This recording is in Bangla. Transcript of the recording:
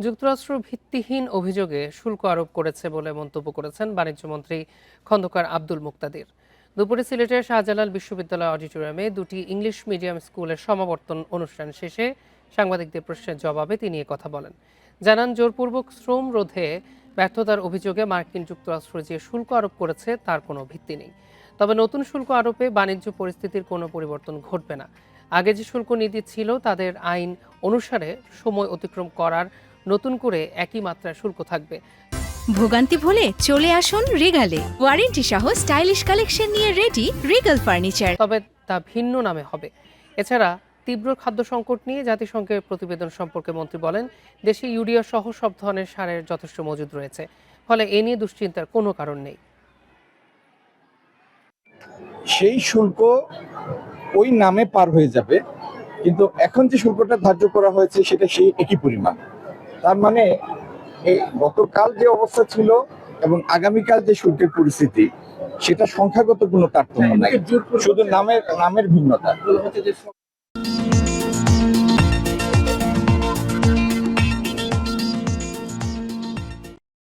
যুক্তরাষ্ট্র ভিত্তিহীন অভিযোগে শুল্ক আরোপ করেছে বলে মন্তব্য করেছেন বাণিজ্যমন্ত্রী খন্দকার আব্দুল মুক্তাদির। দুপুরে সিলেটের শাহজালাল বিশ্ববিদ্যালয় অডিটোরিয়ামে দুটি ইংলিশ মিডিয়াম স্কুলের সমাবর্তন অনুষ্ঠান শেষে সাংবাদিকদের প্রশ্নের জবাবে তিনি কথা বলেন। জানান, জোরপূর্বক শ্রম রোধে ব্যর্থতার অভিযোগে মার্কিন যুক্তরাষ্ট্র যে শুল্ক আরোপ করেছে তার কোনো ভিত্তি নেই। তবে নতুন শুল্ক আরোপে বাণিজ্য পরিস্থিতির কোনো পরিবর্তন ঘটবে না। আগে যে শুল্ক নীতি ছিল তাদের আইন অনুসারে সময় অতিক্রম করার নতুন করে একই মাত্রার শুল্ক থাকবে। ভোগান্তি ভুলে চলে আসুন রিগালে, ওয়ারেন্টি সহ স্টাইলিশ কালেকশন নিয়ে রেডি রিগাল ফার্নিচার। তবে তা ভিন্ন নামে হবে। এছাড়া তীব্র খাদ্য সংকট নিয়ে জাতিসংঘের প্রতিবেদন সম্পর্কে মন্ত্রী বলেন, দেশে ইউরিয়া সহ সব ধরনের সারের যথেষ্ট মজুদ রয়েছে, ফলে এ নিয়ে দুশ্চিন্তার কোনো কারণ নেই। সেই শুল্ক ওই নামে পার হয়ে যাবে, কিন্তু এখন যে শুল্কটা ধার্য করা হয়েছে সেটা সেই একই পরিমাণ। তার মানে এই গতকাল যে অবস্থা ছিল এবং আগামীকাল যে শুল্কের পরিস্থিতি, সেটা সংখ্যাগত কোনো তারতম্য নাই, শুধু নামের ভিন্নতা।